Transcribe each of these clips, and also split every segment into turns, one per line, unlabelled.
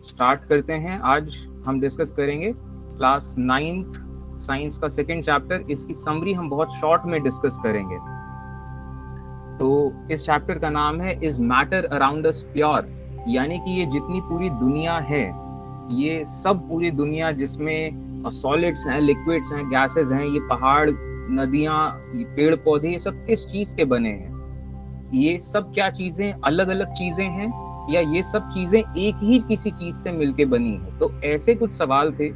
Start करते हैं। आज हम डिस्कस करेंगे क्लास 9th साइंस का सेकंड चैप्टर। इसकी समरी हम बहुत शॉर्ट में डिस्कस करेंगे। तो इस चैप्टर का नाम है is matter around us pure, यानी कि ये जितनी पूरी दुनिया है, ये सब पूरी दुनिया जिसमें सॉलिड्स हैं, लिक्विड्स हैं, गैसेस हैं, ये पहाड़, नदियाँ, ये पेड़ पौधे, ये सब किस चीज के बने हैं? ये सब क्या चीजें अलग अलग चीजें हैं या ये सब चीजें एक ही किसी चीज से मिलके बनी है? तो ऐसे कुछ सवाल थे,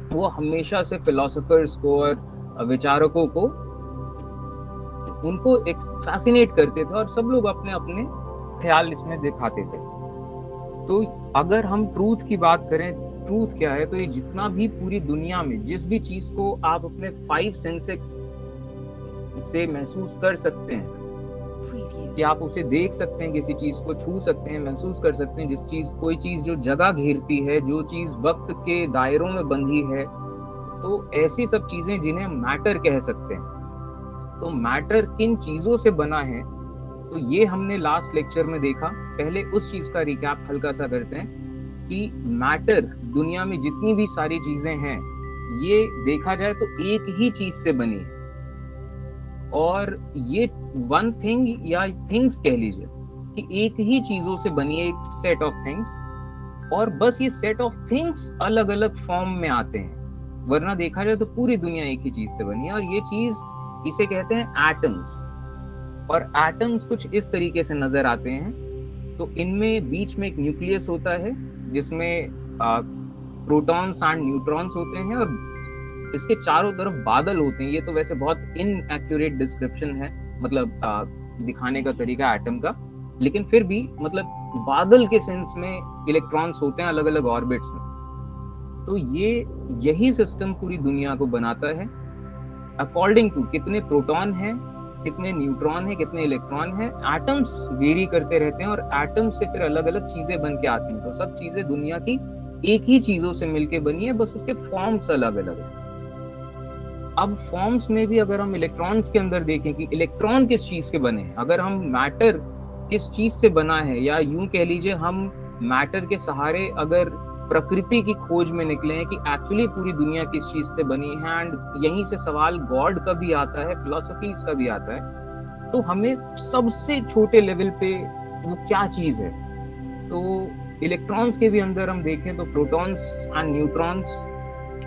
वो हमेशा से फिलोसोफर्स को और विचारकों को उनको फैसिनेट करते थे और सब लोग अपने अपने ख्याल इसमें दिखाते थे। तो अगर हम ट्रूथ की बात करें, ट्रूथ क्या है? तो ये जितना भी पूरी दुनिया में जिस भी चीज को आप अपने 5 सेंसेस से महसूस कर सकते हैं, कि आप उसे देख सकते हैं, किसी चीज को छू सकते हैं, महसूस कर सकते हैं, जिस चीज, कोई चीज जो जगह घेरती है, जो चीज वक्त के दायरों में बंधी है, तो ऐसी सब चीजें जिन्हें मैटर कह सकते हैं। तो मैटर किन चीजों से बना है, तो ये हमने लास्ट लेक्चर में देखा। पहले उस चीज का रिकैप हल्का सा करते हैं कि मैटर, दुनिया में जितनी भी सारी चीजें हैं, ये देखा जाए तो एक ही चीज से बनी है। और ये वन थिंग या थिंग्स कह लीजिए कि एक ही चीजों से बनी है, एक सेट ऑफ थिंग्स। और बस ये सेट ऑफ थिंग्स अलग अलग फॉर्म में आते हैं, वरना देखा जाए तो पूरी दुनिया एक ही चीज से बनी है। और ये चीज, इसे कहते हैं एटम्स। और एटम्स कुछ इस तरीके से नजर आते हैं। तो इनमें बीच में एक न्यूक्लियस होता है जिसमें प्रोटॉन्स एंड न्यूट्रॉन्स होते हैं, और इसके चारों तरफ बादल होते हैं। ये तो वैसे बहुत इनएक्यूरेट डिस्क्रिप्शन है, मतलब दिखाने का तरीका एटम का, लेकिन फिर भी मतलब बादल के सेंस में इलेक्ट्रॉन्स होते हैं अलग अलग ऑर्बिट्स में। तो यही सिस्टम पूरी दुनिया को बनाता है, अकॉर्डिंग टू कितने प्रोटॉन हैं, कितने न्यूट्रॉन है, कितने इलेक्ट्रॉन है। एटम्स वेरी करते रहते हैं और एटम्स से फिर अलग अलग चीजें बन के आती हैं। तो सब चीजें दुनिया की एक ही चीजों से मिलके बनी है, बस उसके फॉर्म्स अलग अलग है। अब फॉर्म्स में भी अगर हम इलेक्ट्रॉन्स के अंदर देखें कि इलेक्ट्रॉन किस चीज के बने हैं, अगर हम मैटर किस चीज से बना है, या यूं कह लीजिए हम मैटर के सहारे अगर प्रकृति की खोज में निकले हैं कि एक्चुअली पूरी दुनिया किस चीज से बनी है, एंड यहीं से सवाल गॉड का भी आता है, फिलोसफीज का भी आता है। तो हमें सबसे छोटे लेवल पे वो क्या चीज है, तो इलेक्ट्रॉन्स के भी अंदर हम देखें तो प्रोटॉन्स एंड न्यूट्रॉन्स,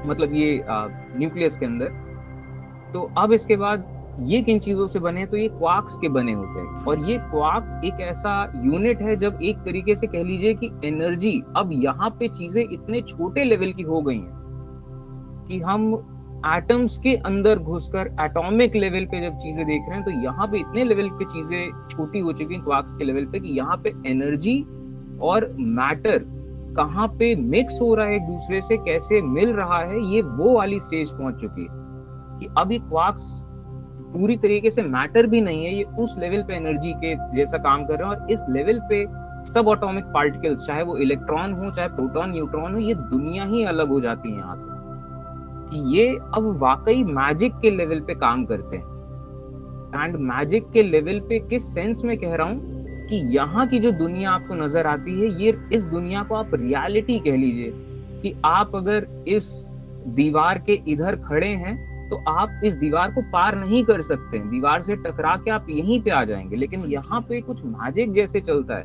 मतलब ये न्यूक्लियस के अंदर। तो अब इसके बाद ये किन चीजों से बने, तो ये क्वार्क्स के बने होते हैं। और ये क्वार्क एक ऐसा यूनिट है जब एक तरीके से कह लीजिए कि एनर्जी, अब यहाँ पे चीजें इतने छोटे लेवल की हो गई हैं कि हम एटम्स के अंदर घुसकर एटॉमिक लेवल पे जब चीजें देख रहे हैं, तो यहाँ पे इतने लेवल पे चीजें छोटी हो चुकी हैं क्वार्क्स के लेवल पे, कि यहाँ पे एनर्जी और मैटर कहाँ पे मिक्स हो रहा है, एक दूसरे से कैसे मिल रहा है, ये वो वाली स्टेज पहुंच चुकी है कि अभी क्वार्क्स पूरी तरीके से मैटर भी नहीं है, ये उस लेवल पे एनर्जी के जैसा काम कर रहे हैं। और इस लेवल पे सब एटॉमिक पार्टिकल्स, चाहे वो इलेक्ट्रॉन हो, चाहे प्रोटॉन न्यूट्रॉन हो, ये दुनिया ही अलग हो जाती है यहाँ से, कि ये अब वाकई मैजिक के लेवल पे काम करते हैं। एंड मैजिक के लेवल पे किस सेंस में कह रहा हूँ, कि यहाँ की जो दुनिया आपको नजर आती है, ये इस दुनिया को आप रियलिटी कह लीजिए, कि आप अगर इस दीवार के इधर खड़े हैं तो आप इस दीवार को पार नहीं कर सकते हैं, दीवार से टकरा के आप यहीं पे आ जाएंगे। लेकिन यहाँ पे कुछ मैजिक जैसे चलता है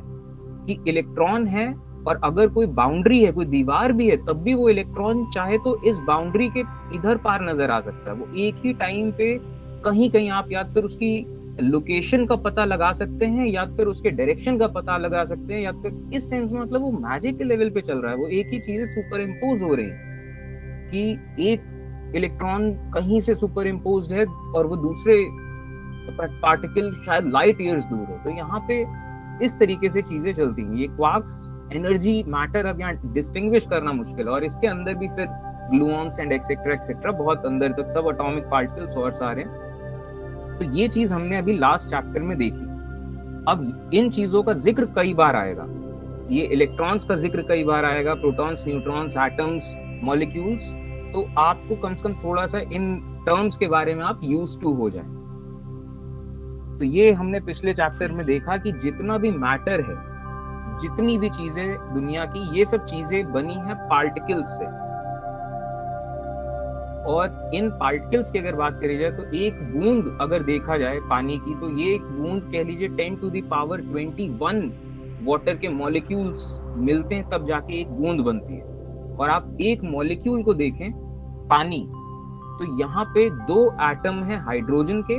कि इलेक्ट्रॉन है, और अगर कोई बाउंड्री है, कोई दीवार भी है, तब भी वो इलेक्ट्रॉन चाहे तो इस बाउंड्री के इधर पार नजर आ सकता है। वो एक ही टाइम पे कहीं कहीं आप या फिर उसकी लोकेशन का पता लगा सकते हैं, या फिर उसके डायरेक्शन का पता लगा सकते हैं, या फिर इस सेंस में मतलब वो मैजिक के लेवल पे चल रहा है। वो एक ही चीजें सुपर इम्पोज हो रही है कि एक इलेक्ट्रॉन कहीं से सुपर इम्पोज है और वो दूसरे पार्टिकल शायद लाइट ईयर्स दूर है। तो यहाँ पे इस तरीके से चीजें चलती हैं। ये क्वार्क्स, एनर्जी, मैटर, अब यहाँ डिस्टिंग्विश करना मुश्किल है। और इसके अंदर भी फिर ग्लूऑन्स एंड एक्सेट्रा एक्सेट्रा, बहुत अंदर तक सब एटॉमिक पार्टिकल्स और सारे। तो ये चीज हमने अभी लास्ट चैप्टर में देखी। अब इन चीजों का जिक्र कई बार आएगा, ये इलेक्ट्रॉन्स का जिक्र कई बार आएगा, प्रोटॉन्स, न्यूट्रॉन्स, एटम्स, मॉलिक्यूल्स। तो आपको कम से कम थोड़ा सा इन टर्म्स के बारे में आप यूज टू हो जाए। तो ये हमने पिछले चैप्टर में देखा कि जितना भी मैटर है, जितनी भी चीजें दुनिया की, ये सब चीजें बनी हैं पार्टिकल्स से। और इन पार्टिकल्स की अगर बात करी जाए तो एक बूंद अगर देखा जाए पानी की, तो ये एक बूंद कह लीजिए 10⁻21 वाटर के मॉलिक्यूल्स मिलते हैं, तब जाके एक बूंद बनती है। और आप एक मॉलिक्यूल को देखें पानी, तो यहाँ पे 2 एटम है हाइड्रोजन के,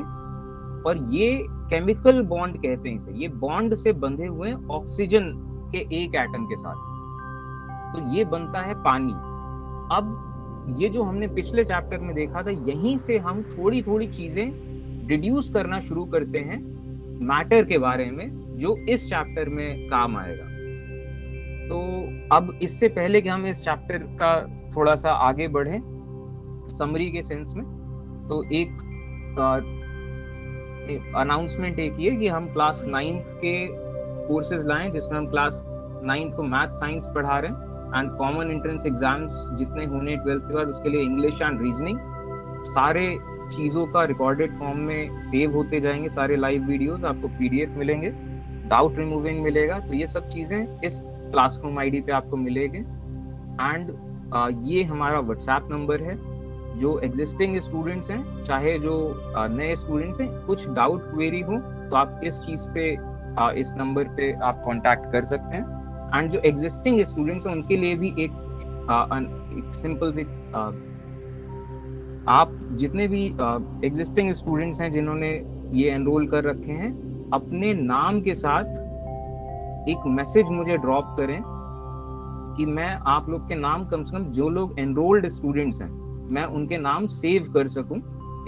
और ये केमिकल बॉन्ड कहते हैं इसे, ये बॉन्ड से बंधे हुए हैं ऑक्सीजन के एक एटम के साथ, तो ये बनता है पानी। अब ये जो हमने पिछले चैप्टर में देखा था, यहीं से हम थोड़ी थोड़ी चीजें डिड्यूस करना शुरू करते हैं मैटर के बारे में, जो इस चैप्टर में काम आएगा। तो अब इससे पहले कि हम इस चैप्टर का थोड़ा सा आगे बढ़े समरी के सेंस में, तो एक अनाउंसमेंट एक ही है कि हम क्लास 9th के कोर्सेज लाएं, जिसमें हम क्लास 9th को मैथ साइंस पढ़ा रहे हैं, एंड कॉमन एंट्रेंस एग्जाम्स जितने होने 12th के बाद, उसके लिए इंग्लिश एंड रीजनिंग, सारे चीज़ों का रिकॉर्डेड फॉर्म में सेव होते जाएंगे, सारे लाइव वीडियोस आपको PDF मिलेंगे, डाउट रिमूविंग मिलेगा, तो ये सब चीज़ें इस क्लासरूम ID पे आपको मिलेंगे। एंड ये हमारा व्हाट्सएप नंबर है, जो एग्जिस्टिंग स्टूडेंट्स हैं चाहे जो नए स्टूडेंट्स हैं, कुछ डाउट क्वेरी हो तो आप इस चीज़ पे इस नंबर पे आप कांटेक्ट कर सकते हैं। एंड जो एग्जिस्टिंग स्टूडेंट्स हैं उनके लिए भी एक सिंपल सी, आप जितने भी एग्जिस्टिंग स्टूडेंट्स हैं जिन्होंने ये एनरोल कर रखे हैं, अपने नाम के साथ एक मैसेज मुझे ड्रॉप करें कि मैं आप लोग के नाम, कम से कम जो लोग एनरोल्ड स्टूडेंट्स हैं, मैं उनके नाम सेव कर सकूं,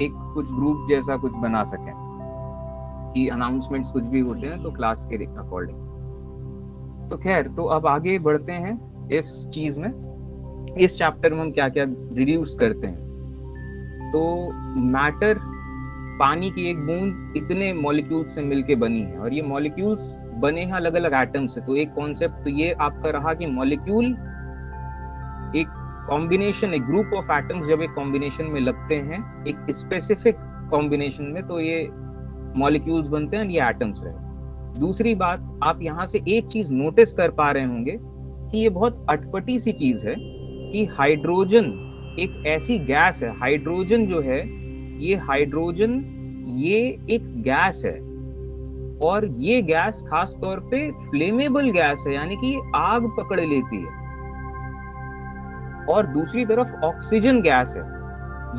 एक कुछ ग्रुप जैसा कुछ बना सकें कि अनाउंसमेंट्स कुछ भी होते हैं तो क्लास के अकॉर्डिंग। तो खैर, तो अब आगे बढ़ते हैं इस चीज में, इस चैप्टर में हम क्या क्या रिड्यूस करते हैं। तो मैटर, पानी की एक बूंद इतने मॉलिक्यूल्स से मिलके बनी है, और ये मॉलिक्यूल्स बने हैं अलग अलग एटम से। तो एक कॉन्सेप्ट तो ये आपका रहा कि मॉलिक्यूल एक कॉम्बिनेशन, एक ग्रुप ऑफ एटम्स जब एक कॉम्बिनेशन में लगते हैं, एक स्पेसिफिक कॉम्बिनेशन में, तो ये मॉलिक्यूल्स बनते हैं, ये एटम्स रहे। दूसरी बात, आप यहाँ से एक चीज नोटिस कर पा रहे होंगे कि ये बहुत अटपटी सी चीज है कि हाइड्रोजन एक ऐसी गैस है, हाइड्रोजन जो है, ये हाइड्रोजन ये एक गैस है, और ये गैस खास तौर पे फ्लेमेबल गैस है, यानी कि आग पकड़ लेती है। और दूसरी तरफ ऑक्सीजन गैस है,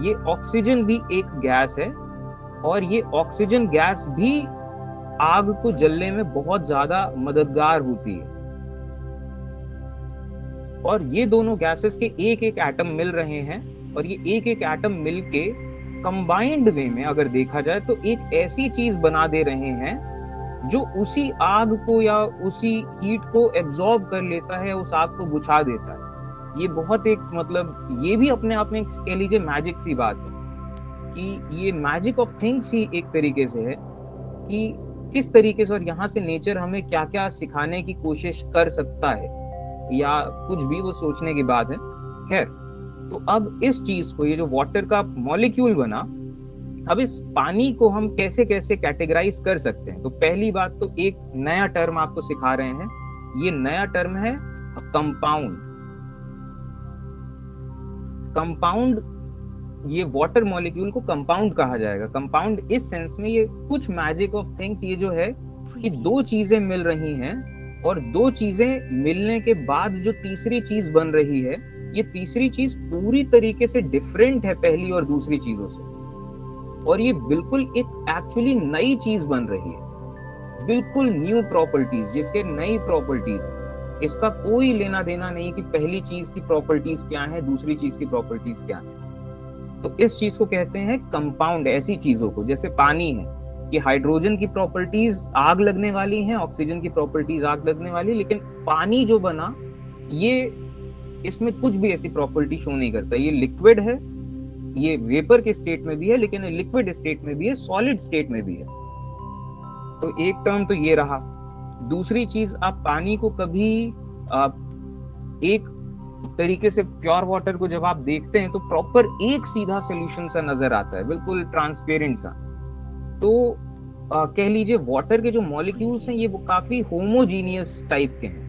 ये ऑक्सीजन भी एक गैस है, और ये ऑक्सीजन गैस भी आग को जलने में बहुत ज्यादा मददगार होती है। और ये दोनों गैसेस के एक एक एटम मिल रहे हैं, और ये एक एक एटम मिलके कंबाइंड वे में अगर देखा जाए तो एक ऐसी चीज बना दे रहे हैं जो उसी आग को या उसी हीट को एब्जॉर्ब कर लेता है, उस आग को बुझा देता है। ये बहुत एक, मतलब ये भी अपने आप में कह लीजिए मैजिक सी बात है, कि ये मैजिक ऑफ थिंग्स ही एक तरीके से है कि किस तरीके से, और यहाँ से नेचर हमें क्या क्या सिखाने की कोशिश कर सकता है, या कुछ भी, वो सोचने की बात है। खैर, तो अब इस चीज को, ये जो वाटर का मॉलिक्यूल बना, अब इस पानी को हम कैसे कैसे कैटेगराइज कर सकते हैं। तो पहली बात तो एक नया टर्म आपको सिखा रहे हैं, ये नया टर्म है कंपाउंड। कंपाउंड, ये वाटर मॉलिक्यूल को कंपाउंड कहा जाएगा। कंपाउंड इस सेंस में, ये कुछ मैजिक ऑफ थिंग्स, ये जो है कि 2 चीजें मिल रही हैं, और 2 चीजें मिलने के बाद जो तीसरी चीज बन रही है, ये तीसरी चीज पूरी तरीके से डिफरेंट है पहली और दूसरी चीजों से, और ये बिल्कुल एक एक्चुअली नई चीज बन रही है, बिल्कुल न्यू प्रॉपर्टीज, जिसके नई प्रॉपर्टीज है। इसका कोई लेना देना नहीं कि पहली चीज की प्रॉपर्टीज क्या है, दूसरी चीज की प्रॉपर्टीज क्या है। तो इस चीज को कहते हैं कंपाउंड। ऐसी चीजों को, जैसे पानी है कि हाइड्रोजन की प्रॉपर्टीज आग लगने वाली हैं, ऑक्सीजन की प्रॉपर्टीज आग लगने वाली, लेकिन पानी जो बना, ये इसमें कुछ भी ऐसी प्रॉपर्टी शो नहीं करता। ये लिक्विड है, ये वेपर के स्टेट में भी है, लेकिन लिक्विड स्टेट में भी है, सॉलिड स्टेट में भी है। तो एक टर्म तो ये रहा। दूसरी चीज, आप पानी को कभी एक तरीके से प्योर वाटर को जब आप देखते हैं तो प्रॉपर एक सीधा सोल्यूशन सा नजर आता है, बिल्कुल ट्रांसपेरेंट सा। तो कह लीजिए वाटर के जो मॉलिक्यूल्स हैं ये वो काफी होमोजीनियस टाइप के हैं।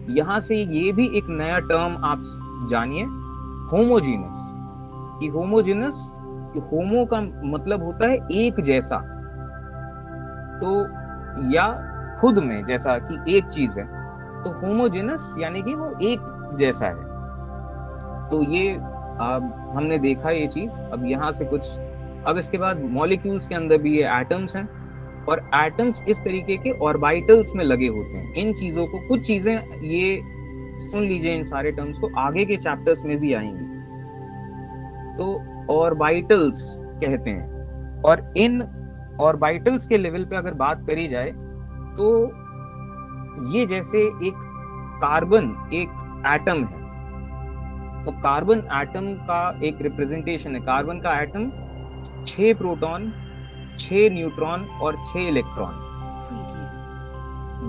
यहाँ से ये भी एक नया टर्म आप जानिए, होमोजीनस। कि होमोजीनस, होमो का मतलब होता है एक जैसा, तो या खुद में जैसा कि एक चीज है, तो होमोजेनस यानी कि वो एक जैसा है। तो ये अब हमने देखा ये चीज। अब यहाँ से कुछ, अब इसके बाद मॉलिक्यूल्स के अंदर भी ये एटम्स हैं, और एटम्स इस तरीके के ऑर्बिटल्स में लगे होते हैं। इन चीजों को, कुछ चीजें ये सुन लीजिए, इन सारे टर्म्स को आगे के चैप्टर्स में भी आएंगी। तो ऑर्बिटल्स कहते हैं, और इन ऑर्बिटल्स के लेवल पे अगर बात करी जाए तो ये जैसे एक कार्बन एक एटम है, तो कार्बन एटम का एक रिप्रेजेंटेशन है। कार्बन का एटम 6 प्रोटॉन, 6 न्यूट्रॉन और 6 इलेक्ट्रॉन,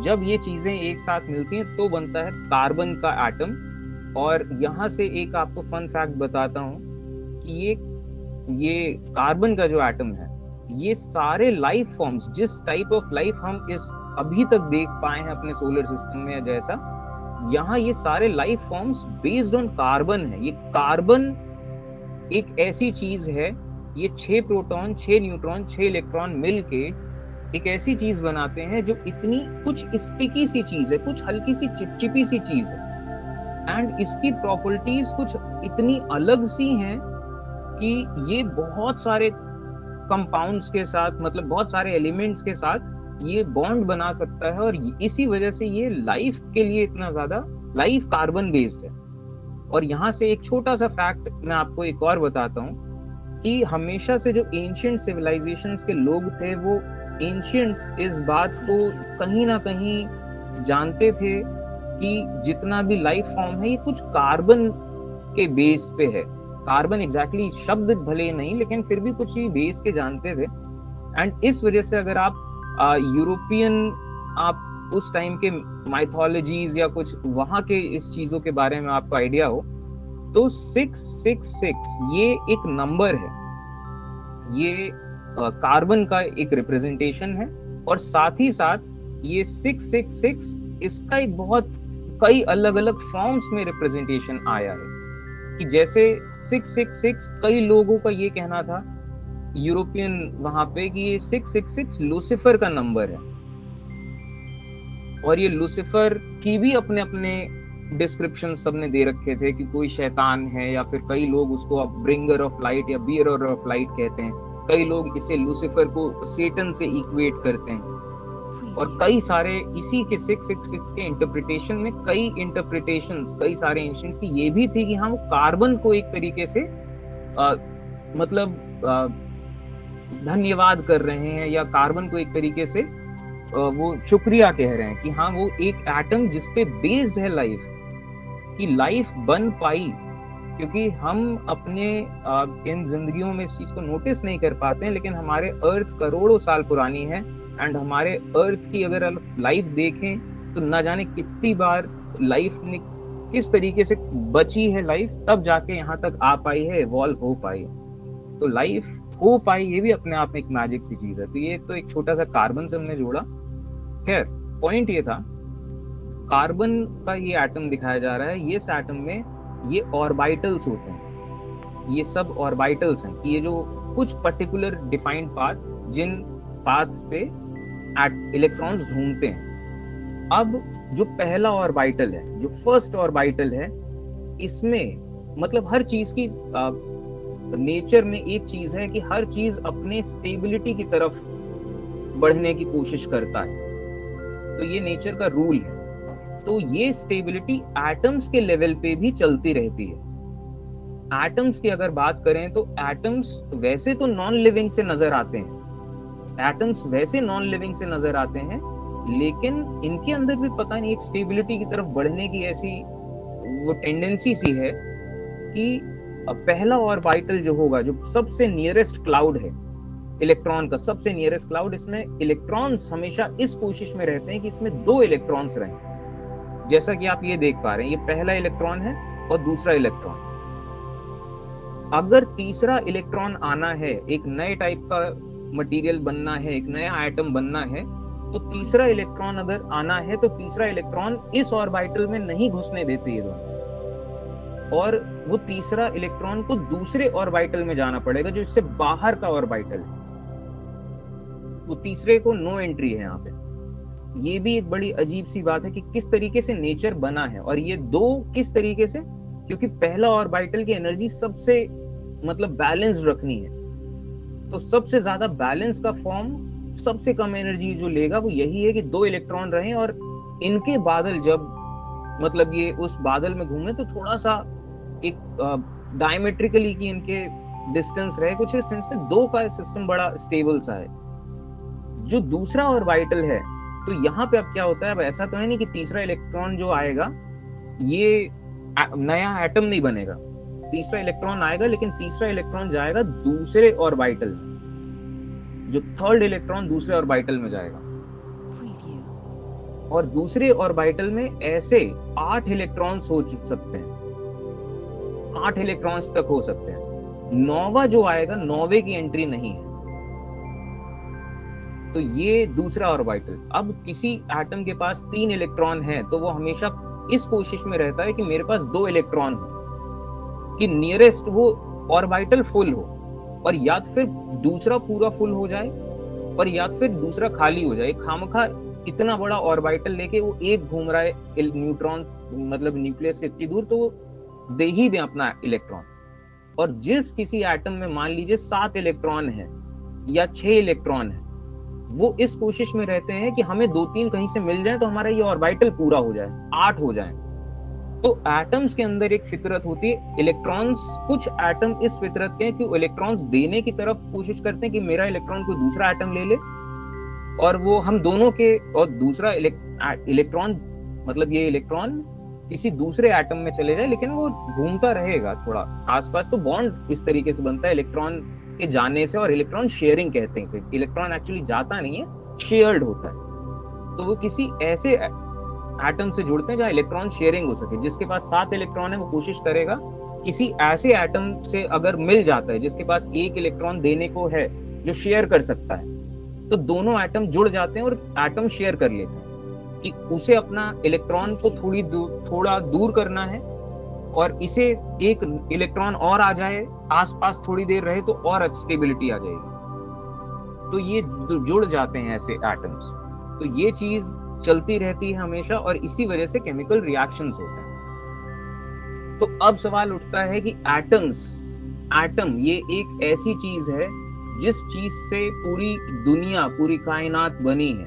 जब ये चीजें एक साथ मिलती हैं तो बनता है कार्बन का एटम। और यहाँ से एक आपको फन फैक्ट बताता हूँ कि ये कार्बन का जो एटम है, ये सारे लाइफ फॉर्म्स, जिस टाइप ऑफ लाइफ हम इस अभी तक देख पाए हैं अपने सोलर सिस्टम में जैसा, यहाँ ये सारे life forms based on carbon है। ये कार्बन एक ऐसी चीज है, ये 6 प्रोटॉन, 6 न्यूट्रॉन, 6 इलेक्ट्रॉन मिलके एक ऐसी चीज बनाते हैं जो इतनी कुछ स्टिकी सी चीज है, कुछ हल्की सी चिपचिपी सी चीज है, एंड इसकी प्रॉपर्टीज कुछ इतनी अलग सी हैं कि ये बहुत सारे कंपाउंड्स के साथ, मतलब बहुत सारे एलिमेंट्स के साथ ये बॉन्ड बना सकता है, और इसी वजह से ये लाइफ के लिए इतना ज्यादा, लाइफ कार्बन बेस्ड है। और यहाँ से एक छोटा सा फैक्ट मैं आपको एक और बताता हूँ कि हमेशा से जो एंशिएंट सिविलाइजेशंस के लोग थे, वो एंशिएंट्स इस बात को कहीं ना कहीं जानते थे कि जितना भी लाइफ फॉर्म है ये कुछ कार्बन के बेस पे है। कार्बन एग्जैक्टली शब्द भले नहीं, लेकिन फिर भी कुछ ही बेस के जानते थे। एंड इस वजह से अगर आप यूरोपियन, आप उस टाइम के माइथोलॉजीज या कुछ वहां के इस चीजों के बारे में आपको आइडिया हो, तो 666 ये एक नंबर है, ये कार्बन का एक रिप्रेजेंटेशन है। और साथ ही साथ ये 666 इसका एक बहुत कई अलग अलग फॉर्म्स में रिप्रेजेंटेशन आया है। कि जैसे 666 कई लोगों का ये कहना था यूरोपियन वहां पे कि ये 666 लूसीफर का नंबर है, और ये लूसीफर की भी अपने अपने डिस्क्रिप्शन सबने दे रखे थे कि कोई शैतान है, या फिर कई लोग उसको अब ब्रिंगर ऑफ लाइट या बियरर ऑफ लाइट कहते हैं, कई लोग इसे लूसीफर को सेटन से इक्वेट करते हैं। और कई सारे इसी के 666 के इंटरप्रिटेशन में कई इंटरप्रिटेशंस, कई सारे एंशिएंट्स की ये भी थी कि हाँ, वो कार्बन को एक तरीके से मतलब धन्यवाद कर रहे हैं, या कार्बन को एक तरीके से वो शुक्रिया कह रहे हैं कि हाँ, वो एक एटम जिसपे बेस्ड है लाइफ, कि लाइफ बन पाई। क्योंकि हम अपने इन जिंदगियों में इस चीज को नोटिस नहीं कर पाते हैं, लेकिन हमारे अर्थ करोड़ों साल पुरानी है, एंड हमारे अर्थ की अगर लाइफ देखें तो न जाने कितनी बार लाइफ ने किस तरीके से बची है लाइफ, तब जाके यहाँ तक आ पाई है, इवॉल्व हो पाई। तो लाइफ हो पाई, ये भी अपने आप में एक मैजिक सी चीज है। तो ये तो एक छोटा सा कार्बन से हमने जोड़ा। खैर, पॉइंट ये था, कार्बन का ये एटम दिखाया जा रहा है, ये इस एटम में ये ऑर्बिटल्स होते हैं, ये सब ऑर्बिटल्स हैं कि ये जो कुछ पर्टिकुलर डिफाइंड पाथ, जिन पाथ्स पे इलेक्ट्रॉन्स घूमते हैं। अब जो पहला ऑर्बिटल है, जो फर्स्ट ऑर्बिटल है, इसमें मतलब हर चीज की नेचर में एक चीज है कि हर चीज अपने स्टेबिलिटी की तरफ बढ़ने की कोशिश करता है, तो ये नेचर का रूल है। तो ये स्टेबिलिटी एटम्स के लेवल पे भी चलती रहती है। एटम्स की अगर बात करें तो एटम्स वैसे तो नॉन लिविंग से नजर आते हैं, एटम्स वैसे नॉन लिविंग से नजर आते हैं, लेकिन इनके अंदर भी पता नहीं एक स्टेबिलिटी की तरफ बढ़ने की ऐसी वो टेंडेंसी सी है कि पहला ऑर्बिटल जो होगा, जो सबसे नियरेस्ट क्लाउड है इलेक्ट्रॉन का, सबसे नियरेस्ट क्लाउड, इसमें इलेक्ट्रॉन्स हमेशा इस कोशिश में रहते हैं कि इसमें 2 इलेक्ट्रॉन्स रहें। जैसा कि आप ये देख पा रहे हैं, ये पहला इलेक्ट्रॉन है और दूसरा इलेक्ट्रॉन। अगर तीसरा इलेक्ट्रॉन आना है, एक नए टाइप का मटेरियल बनना है, एक नया एटम बनना है, तो तीसरा इलेक्ट्रॉन अगर आना है तो तीसरा इलेक्ट्रॉन इस ऑर्बिटल में नहीं घुसने देते ये दोनों, और वो तीसरा इलेक्ट्रॉन को दूसरे ऑर्बिटल में जाना पड़ेगा जो इससे बाहर का ऑर्बिटल है। वो तीसरे को नो एंट्री है यहाँ पे। ये भी एक बड़ी अजीब सी बात है कि किस तरीके से नेचर बना है, और ये दो किस तरीके से, क्योंकि पहला ऑर्बिटल की एनर्जी सबसे मतलब बैलेंस रखनी है, तो सबसे ज्यादा बैलेंस का फॉर्म सबसे कम एनर्जी जो लेगा वो यही है कि दो इलेक्ट्रॉन रहें, और इनके बादल जब मतलब ये उस बादल में घूमे तो थोड़ा सा एक डायमेट्रिकली की इनके डिस्टेंस रहे, कुछ इस सेंस में दो का सिस्टम बड़ा स्टेबल सा है। जो दूसरा ऑर्बिटल है, तो यहाँ पे अब क्या होता है, अब ऐसा तो है नहीं कि तीसरा इलेक्ट्रॉन जो आएगा ये नया एटम नहीं बनेगा, तीसरा इलेक्ट्रॉन आएगा लेकिन तीसरा इलेक्ट्रॉन जाएगा दूसरे ऑर्बिटल में, जो थर्ड इलेक्ट्रॉन दूसरे ऑर्बिटल में जाएगा, और दूसरे ऑर्बिटल में ऐसे 8 इलेक्ट्रॉन्स हो सकते हैं, 8 इलेक्ट्रॉन्स तक हो सकते हैं। नौवा जो आएगा, नौवे की एंट्री नहीं है। तो ये दूसरा ऑर्बिटल, अब किसी एटम के पास 3 इलेक्ट्रॉन है तो वो हमेशा इस कोशिश में रहता है कि मेरे पास 2 इलेक्ट्रॉन हो, कि नियरेस्ट वो ऑर्बिटल फुल हो, और या फिर दूसरा पूरा फुल हो जाए और या फिर दूसरा खाली हो जाए। खामखा इतना बड़ा ऑर्बिटल लेके वो एक घूम रहा है न्यूट्रॉन मतलब न्यूक्लियस से इतनी दूर, तो वो दे ही दे अपना इलेक्ट्रॉन। और जिस किसी एटम में मान लीजिए 7 इलेक्ट्रॉन है या 6 इलेक्ट्रॉन है, वो इस कोशिश में रहते हैं कि हमें 2-3 कहीं से मिल जाए तो हमारा ये ऑर्बिटल पूरा हो जाए, 8 हो जाए। तो एटम्स के अंदर एक फितरत होती है, इलेक्ट्रॉन्स, कुछ एटम इस फितरत के हैं कि इलेक्ट्रॉन्स देने की तरफ कोशिश करते हैं कि मेरा इलेक्ट्रॉन कोई दूसरा एटम ले ले, और वो हम दोनों के, और दूसरा इलेक्ट्रॉन मतलब ये इलेक्ट्रॉन किसी दूसरे एटम में चले जाए, लेकिन वो घूमता रहेगा थोड़ा आसपास। तो बॉन्ड इस तरीके से बनता है इलेक्ट्रॉन के जाने से, और इलेक्ट्रॉन शेयरिंग कहते हैं इसे। इलेक्ट्रॉन एक्चुअली जाता नहीं है, शेयर्ड होता है। तो वो किसी ऐसे एटम से जुड़ते हैं जहां इलेक्ट्रॉन शेयरिंग हो सके। जिसके पास 7 इलेक्ट्रॉन है वो कोशिश करेगा किसी ऐसे एटम से अगर मिल जाता है जिसके पास 1 इलेक्ट्रॉन देने को है, जो शेयर कर सकता है, तो दोनों एटम जुड़ जाते हैं और एटम शेयर कर लेते हैं कि उसे अपना इलेक्ट्रॉन को थोड़ा दूर करना है, और इसे एक इलेक्ट्रॉन और आ जाए आसपास थोड़ी देर रहे तो और स्टेबिलिटी आ जाएगी। तो ये जुड़ जाते हैं ऐसे एटम्स। तो ये चीज चलती रहती है हमेशा, और इसी वजह से केमिकल रिएक्शंस होते हैं। तो अब सवाल उठता है कि एटम ये एक ऐसी चीज है जिस चीज से पूरी दुनिया, पूरी कायनात बनी है,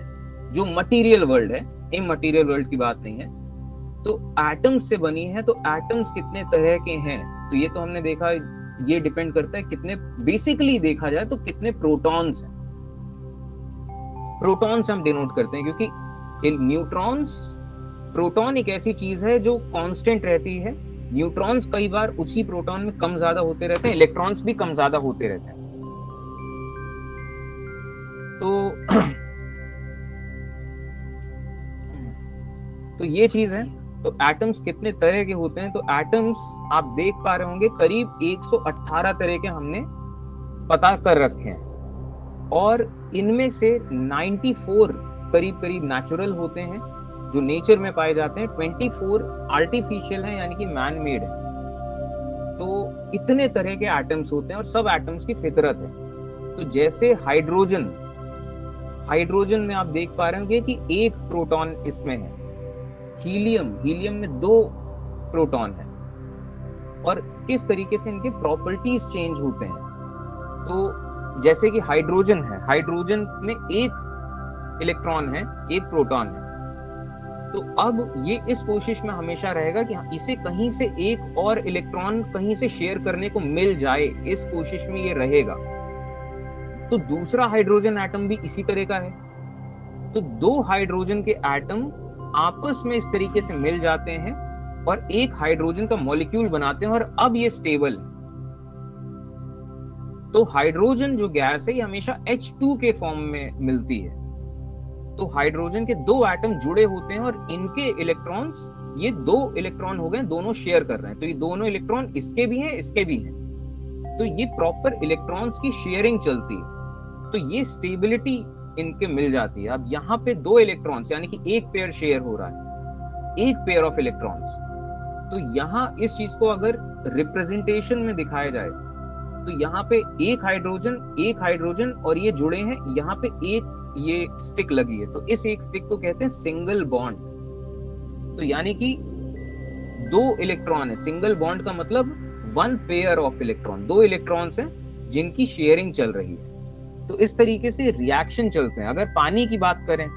जो मटेरियल वर्ल्ड है, इमटेरियल वर्ल्ड की बात नहीं है। तो एटम्स से बनी है। तो एटम्स कितने तरह के हैं, तो ये तो हमने देखा, ये डिपेंड करता है कितने, बेसिकली देखा जाए तो कितने प्रोटॉन्स हैं। प्रोटॉन्स हम डिनोट करते हैं क्योंकि न्यूट्रॉन्स, प्रोटॉन एक ऐसी चीज है जो कांस्टेंट रहती है। न्यूट्रॉन्स कई बार उसी प्रोटॉन में कम ज्यादा होते रहते हैं, इलेक्ट्रॉन्स भी कम ज्यादा होते रहते हैं। तो ये चीज है। तो एटम्स कितने तरह के होते हैं, तो एटम्स आप देख पा रहे होंगे करीब 118 तरह के हमने पता कर रखे हैं, और इनमें से 94 करीब नेचुरल होते हैं, जो नेचर में पाए जाते हैं। 24 आर्टिफिशियल हैं, यानी कि मैन मेड है। तो इतने तरह के एटम्स होते हैं और सब एटम्स की फितरत है। तो जैसे हाइड्रोजन में आप देख पा रहे होंगे कि 1 प्रोटॉन इसमें है। हीलियम में 2 प्रोटॉन है, और किस तरीके से इनके प्रॉपर्टीज चेंज होते हैं। तो जैसे कि हाइड्रोजन है, हाइड्रोजन में 1 इलेक्ट्रॉन है, 1 प्रोटॉन है। तो अब ये इस कोशिश में हमेशा रहेगा कि इसे कहीं से एक और इलेक्ट्रॉन कहीं से शेयर करने को मिल जाए, इस कोशिश में ये रहेगा। तो दूसरा हाइड्रोजन एटम भी इसी तरह का है। तो 2 हाइड्रोजन के एटम आपस में इस तरीके से मिल जाते हैं और एक हाइड्रोजन का मॉलिक्यूल बनाते हैं, और अब ये स्टेबल है। तो हाइड्रोजन जो गैस है ये हमेशा H2 के फॉर्म में मिलती है। तो हाइड्रोजन के 2 एटम जुड़े होते हैं और इनके इलेक्ट्रॉन्स, ये 2 इलेक्ट्रॉन हो गए, दोनों शेयर कर रहे हैं। तो ये दोनों इलेक्ट्रॉन इसके भी हैं, इसके भी हैं। तो ये प्रॉपर इलेक्ट्रॉन्स की शेयरिंग चलती है। तो ये स्टेबिलिटी इनके मिल जाती है। अब यहाँ पे 2 इलेक्ट्रॉन्स यानी कि एक पेयर शेयर हो रहा है, एक पेयर ऑफ इलेक्ट्रॉन्स। तो यहाँ इस चीज को अगर रिप्रेजेंटेशन में दिखाया जाए तो यहाँ पे एक हाइड्रोजन और ये जुड़े हैं, यहाँ पे एक ये स्टिक लगी है, तो इस एक स्टिक को कहते हैं सिंगल बॉन्ड। तो यानी कि 2 इलेक्ट्रॉन है, सिंगल बॉन्ड का मतलब 1 पेयर ऑफ इलेक्ट्रॉन, 2 इलेक्ट्रॉन्स हैं जिनकी शेयरिंग चल रही है। तो इस तरीके से रिएक्शन चलते हैं। अगर पानी की बात करें,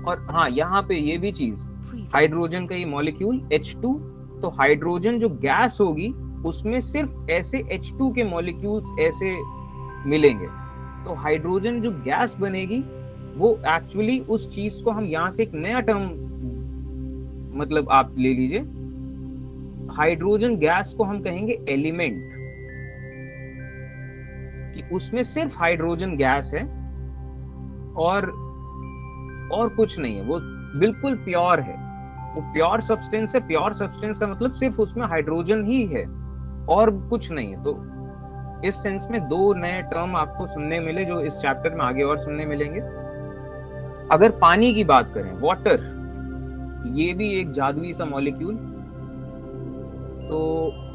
और हाँ यहाँ पे ये भी चीज, हाइड्रोजन का ये मॉलिक्यूल H2, तो हाइड्रोजन जो गैस होगी उसमें सिर्फ ऐसे H2 के मॉलिक्यूल्स ऐसे मिलेंगे। तो हाइड्रोजन जो गैस बनेगी वो एक्चुअली उस चीज को हम यहाँ से एक नया टर्म, मतलब आप ले लीजिए, हाइड्रोजन गैस को हम कहेंगे एलिमेंट, कि उसमें सिर्फ हाइड्रोजन गैस है और कुछ नहीं है, वो बिल्कुल प्योर है, वो प्योर सब्सटेंस है। प्योर सब्सटेंस का मतलब सिर्फ उसमें हाइड्रोजन ही है और कुछ नहीं है। तो इस सेंस में 2 नए टर्म आपको सुनने मिले जो इस चैप्टर में आगे और सुनने मिलेंगे। अगर पानी की बात करें, वाटर, ये भी एक जादुई सा मॉलिक्यूल। तो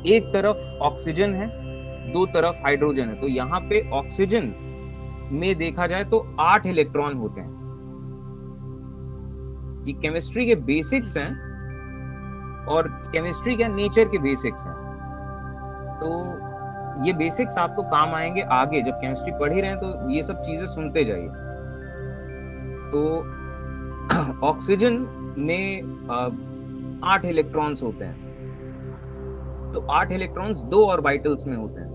एक तरफ ऑक्सीजन है, 2 तरफ हाइड्रोजन है। तो यहाँ पे ऑक्सीजन में देखा जाए तो 8 इलेक्ट्रॉन होते हैं। ये केमिस्ट्री के बेसिक्स हैं और केमिस्ट्री के नेचर के बेसिक्स हैं। तो ये बेसिक्स आपको काम आएंगे आगे, जब केमिस्ट्री पढ़ ही रहे हैं तो ये सब चीजें सुनते जाइए। तो ऑक्सीजन में 8 इलेक्ट्रॉन्स होते हैं। तो 8 इलेक्ट्रॉन्स 2 ऑर्बिटल्स में होते हैं।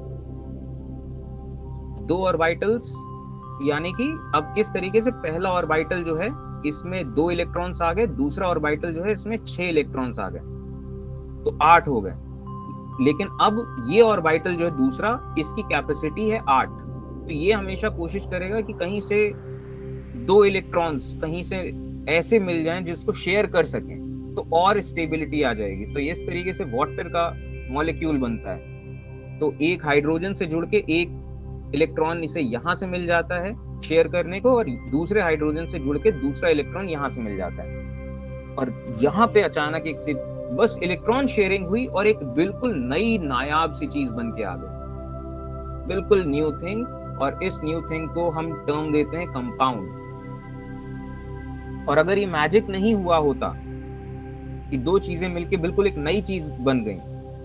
2 ऑर्बिटल्स यानी कि अब किस तरीके से पहला ऑर्बिटल जो है इसमें 2 इलेक्ट्रॉन्स आ गए, दूसरा ऑर्बिटल जो है इसमें 6 इलेक्ट्रॉन्स आ गए, तो 8 हो गए। लेकिन अब ये ऑर्बिटल जो है दूसरा, इसकी कैपेसिटी है 8। तो ये हमेशा कोशिश करेगा कि कहीं से 2 इलेक्ट्रॉन्स कहीं से ऐसे मिल जाएं जिसको शेयर कर सकें, तो और स्टेबिलिटी आ जाएगी। तो इस तरीके से वाटर का मॉलिक्यूल बनता है। तो एक हाइड्रोजन से जुड़ के एक इलेक्ट्रॉन इसे यहाँ से मिल जाता है शेयर करने को, और दूसरे हाइड्रोजन से जुड़ के दूसरा इलेक्ट्रॉन यहाँ से मिल जाता है। और यहाँ पे अचानक एक बस इलेक्ट्रॉन शेयरिंग हुई और एक बिल्कुल नई नायाब सी चीज बन के आ गई, बिल्कुल न्यू थिंग। और इस न्यू थिंग को हम टर्म देते हैं कंपाउंड। और अगर ये मैजिक नहीं हुआ होता कि 2 चीजें मिलके बिल्कुल एक नई चीज बन गई,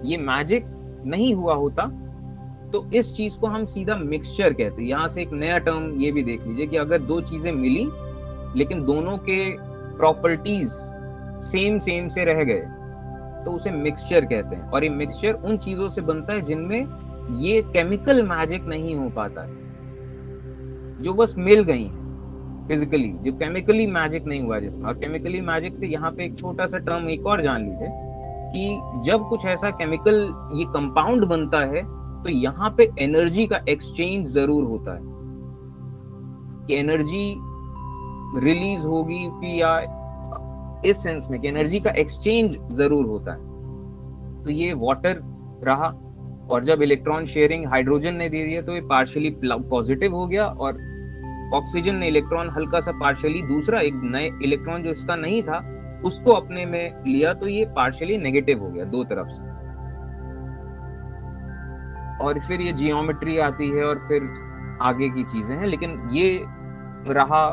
ये मैजिक नहीं हुआ होता, तो इस चीज को हम सीधा मिक्सचर कहते हैं। यहाँ से एक नया टर्म ये भी देख लीजिए कि अगर 2 चीजें मिली लेकिन दोनों के प्रॉपर्टीज सेम से रह गए तो उसे मिक्सचर कहते हैं। और ये मिक्सचर उन चीजों से बनता है जिनमें ये केमिकल मैजिक नहीं हो पाता है, जो बस मिल गई है फिजिकली, जो केमिकली मैजिक नहीं हुआ जिसमें। और केमिकली मैजिक से यहाँ पे एक छोटा सा टर्म एक और जान लीजिए कि जब कुछ ऐसा केमिकल ये कंपाउंड बनता है तो यहाँ पे एनर्जी का एक्सचेंज जरूर होता है, कि एनर्जी रिलीज होगी कि या इस सेंस में कि एनर्जी का एक्सचेंज जरूर होता है। तो ये वाटर रहा, और जब इलेक्ट्रॉन शेयरिंग हाइड्रोजन ने दे दिया तो ये पार्शियली पॉजिटिव हो गया, और ऑक्सीजन ने इलेक्ट्रॉन हल्का सा पार्शियली, दूसरा एक नए इलेक्ट्रॉन जो इसका नहीं था उसको अपने में लिया, तो ये पार्शियली नेगेटिव हो गया 2 तरफ से। और फिर ये जियोमेट्री आती है और फिर आगे की चीजें हैं, लेकिन ये रहा।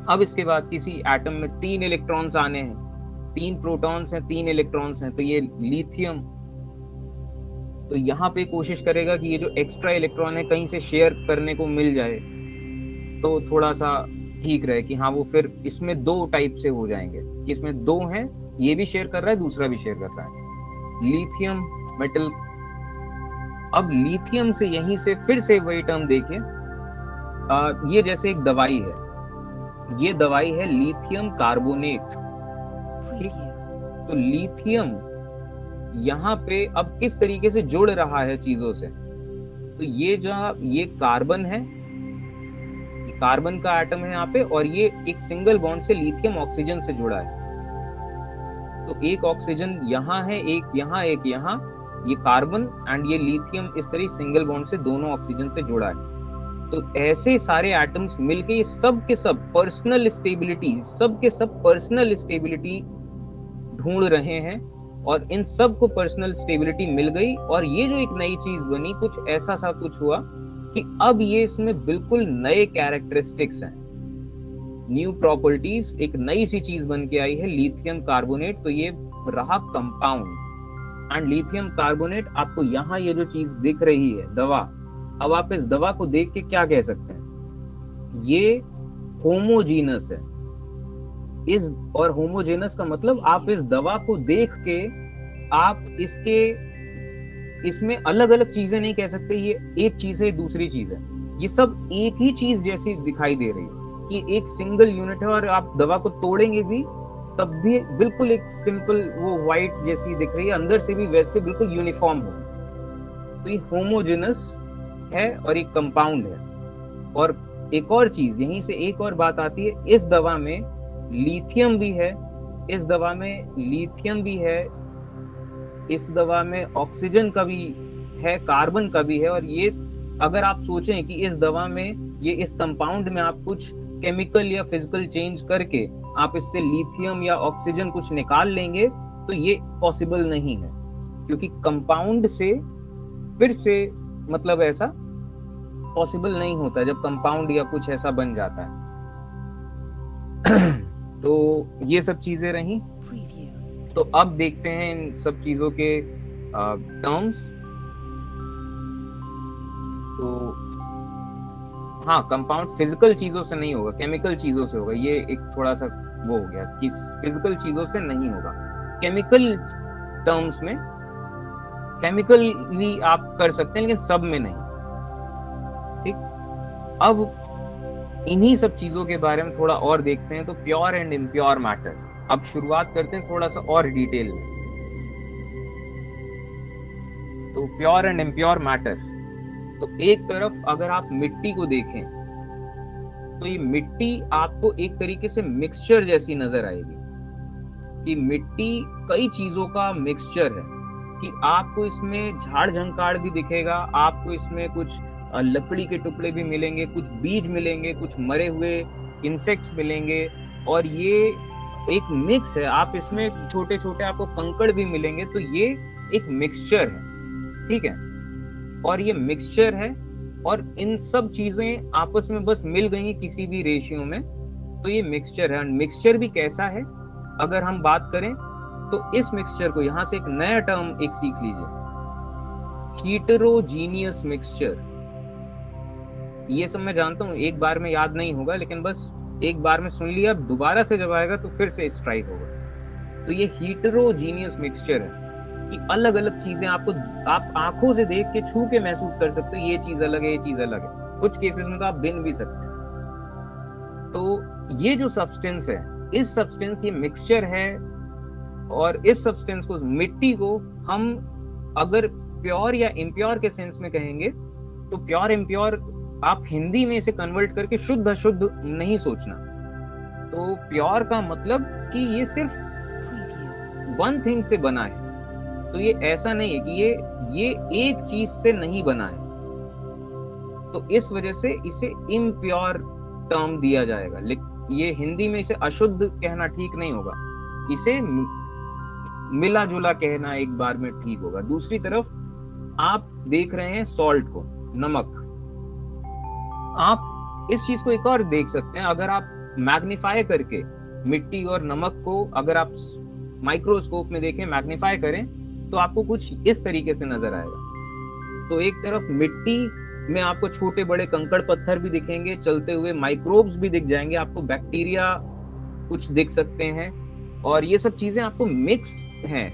अब इसके बाद किसी एटम में 3 इलेक्ट्रॉन्स आने हैं, 3 प्रोटॉन्स हैं, 3 इलेक्ट्रॉन्स हैं, तो ये लिथियम। तो यहाँ पे कोशिश करेगा कि ये जो एक्स्ट्रा इलेक्ट्रॉन है कहीं से शेयर करने को मिल जाए तो थोड़ा सा ठीक रहे, कि हाँ वो फिर इसमें 2 टाइप से हो जाएंगे, कि इसमें 2 हैं, ये भी शेयर कर रहा है, दूसरा भी शेयर कर रहा है। Lithium metal. अब लिथियम से यहीं से फिर से वही टर्म देखिए, ये जैसे एक दवाई है, ये दवाई है लिथियम कार्बोनेट। ठीक, तो लिथियम यहाँ पे अब किस तरीके से जुड़ रहा है चीजों से, तो ये जो ये कार्बन है, कार्बन का एटम है यहाँ पे, और ये एक सिंगल बॉन्ड से लिथियम ऑक्सीजन से जुड़ा है। तो एक ऑक्सीजन यहाँ है, एक यहाँ, ये कार्बन एंड ये लिथियम इस तरह सिंगल बॉन्ड से दोनों ऑक्सीजन से जुड़ा है। तो ऐसे सारे एटम्स मिलके ये सब के सब पर्सनल स्टेबिलिटी, सब के सब पर्सनल स्टेबिलिटी ढूंढ रहे हैं, और इन सब को पर्सनल स्टेबिलिटी मिल गई, और ये जो एक नई चीज बनी, कुछ ऐसा सा कुछ हुआ कि अब ये इसमें बिल्कुल नए कैरेक्टरिस्टिक्स हैं, न्यू प्रॉपर्टीज, एक नई सी चीज बन के आई है, लिथियम कार्बोनेट। तो ये रहा कंपाउंड, एंड लिथियम कार्बोनेट आपको यहाँ ये जो चीज दिख रही है दवा, अब आप इस दवा को देख के क्या कह सकते हैं, ये होमोजीनस है। इस और होमोजेनस का मतलब आप इस दवा को देख के आप इसमें अलग अलग चीजें नहीं कह सकते, ये एक चीज है दूसरी चीज है, ये सब एक ही चीज जैसी दिखाई दे रही है कि एक सिंगल यूनिट है, और आप दवा को तोड़ेंगे भी तब भी बिल्कुल एक सिंपल वो व्हाइट जैसी दिख रही है, अंदर से भी वैसे बिल्कुल यूनिफॉर्म हो। तो ये होमोजेनस है और एक कंपाउंड है। और एक और चीज, यहीं से एक और बात आती है, इस दवा में लिथियम भी है, इस दवा में लिथियम भी है, इस दवा में ऑक्सीजन का भी है, कार्बन का भी है। और ये अगर आप सोचें कि इस दवा में, ये इस कंपाउंड में आप कुछ केमिकल या फिजिकल चेंज करके आप इससे लिथियम या ऑक्सीजन कुछ निकाल लेंगे, तो ये पॉसिबल नहीं है, क्योंकि कंपाउंड से फिर से मतलब ऐसा पॉसिबल नहीं होता जब कंपाउंड या कुछ ऐसा बन जाता है। तो ये सब चीजें रही। तो अब देखते हैं इन सब चीजों के टर्म्स। तो हाँ, कंपाउंड फिजिकल चीजों से नहीं होगा, केमिकल चीजों से होगा। ये एक थोड़ा सा वो हो गया कि फिजिकल चीजों से नहीं होगा, केमिकल टर्म्स में केमिकल भी आप कर सकते हैं, लेकिन सब में नहीं। ठीक, अब इन्हीं सब चीजों के बारे में थोड़ा और देखते हैं। तो प्योर एंड इम्प्योर मैटर, अब शुरुआत करते हैं थोड़ा सा और डिटेल में। तो प्योर एंड इम्प्योर मैटर, तो एक तरफ अगर आप मिट्टी को देखें तो ये मिट्टी आपको एक तरीके से मिक्सचर जैसी नजर आएगी, कि मिट्टी कई चीजों का मिक्सचर है, कि आपको इसमें झाड़ झंकाड़ भी दिखेगा, आपको इसमें कुछ लकड़ी के टुकड़े भी मिलेंगे, कुछ बीज मिलेंगे, कुछ मरे हुए इंसेक्ट्स मिलेंगे, और ये एक मिक्स है। आप इसमें छोटे छोटे आपको कंकड़ भी मिलेंगे, तो ये एक मिक्सचर है, ठीक है। और ये मिक्सचर है, और इन सब चीजें आपस में बस मिल गई किसी भी रेशियो में, तो ये मिक्सचर है। मिक्सचर भी कैसा है अगर हम बात करें, तो इस मिक्सचर को, यहां से एक नया टर्म एक सीख लीजिए, हीटेरोजीनियस मिक्सचर। ये सब मैं जानता हूँ एक बार में याद नहीं होगा, लेकिन बस एक बार में सुन लिया, दोबारा से जब आएगा तो फिर से स्ट्राइक होगा। तो ये हीटेरोजीनियस मिक्सचर है कि अलग अलग चीजें आपको, आप आंखों से देख के, छू के महसूस कर सकते हो, ये चीज अलग है, ये चीज अलग है। कुछ केसेस में तो आप बिन भी सकते हैं। तो ये जो सब्सटेंस है, इस सब्सटेंस, ये मिक्सचर है, और इस सब्सटेंस को, मिट्टी को हम अगर प्योर या इम्प्योर के सेंस में कहेंगे, तो प्योर इम्प्योर आप हिंदी में इसे कन्वर्ट करके शुद्ध अशुद्ध नहीं सोचना। तो प्योर का मतलब कि ये सिर्फ वन थिंग से बना है, तो ये ऐसा नहीं है कि ये एक चीज से नहीं बना है, तो इस वजह से इसे इम्प्योर टर्म दिया जाएगा। लेकिन ये हिंदी में इसे अशुद्ध कहना ठीक नहीं होगा, इसे मिला जुला कहना एक बार में ठीक होगा। दूसरी तरफ आप देख रहे हैं सॉल्ट को, नमक। आप इस चीज को एक और देख सकते हैं, अगर आप मैग्नीफाई करके मिट्टी और नमक को अगर आप माइक्रोस्कोप में देखें, मैग्नीफाई करें, तो आपको कुछ इस तरीके से नजर आएगा। तो एक तरफ मिट्टी में आपको छोटे बड़े कंकड़ पत्थर भी दिखेंगे, चलते हुए माइक्रोब्स भी दिख जाएंगे, आपको बैक्टीरिया कुछ दिख सकते हैं, और ये सब चीजें आपको मिक्स हैं,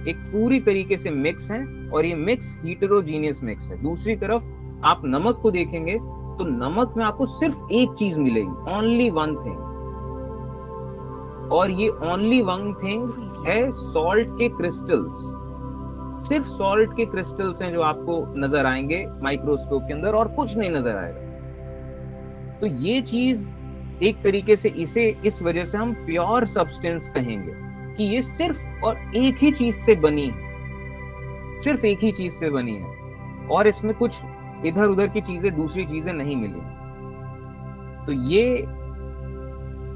एक पूरी तरीके से मिक्स हैं, और ये मिक्स हीटेरोजीनियस मिक्स है। दूसरी तरफ आप नमक को देखेंगे, तो नमक में आपको सिर्फ एक चीज मिलेगी, ओनली वन थिंग, और ये ओनली वन थिंग है सॉल्ट के क्रिस्टल्स। सिर्फ सॉल्ट के क्रिस्टल्स हैं जो आपको नजर आएंगे माइक्रोस्कोप के अंदर, और कुछ नहीं नजर आएगा। तो ये चीज एक तरीके से, इसे इस वजह से हम प्योर सब्सटेंस कहेंगे, कि ये सिर्फ और एक ही चीज से बनी है, सिर्फ एक ही चीज से बनी है, और इसमें कुछ इधर उधर की चीजें, दूसरी चीजें नहीं मिली। तो ये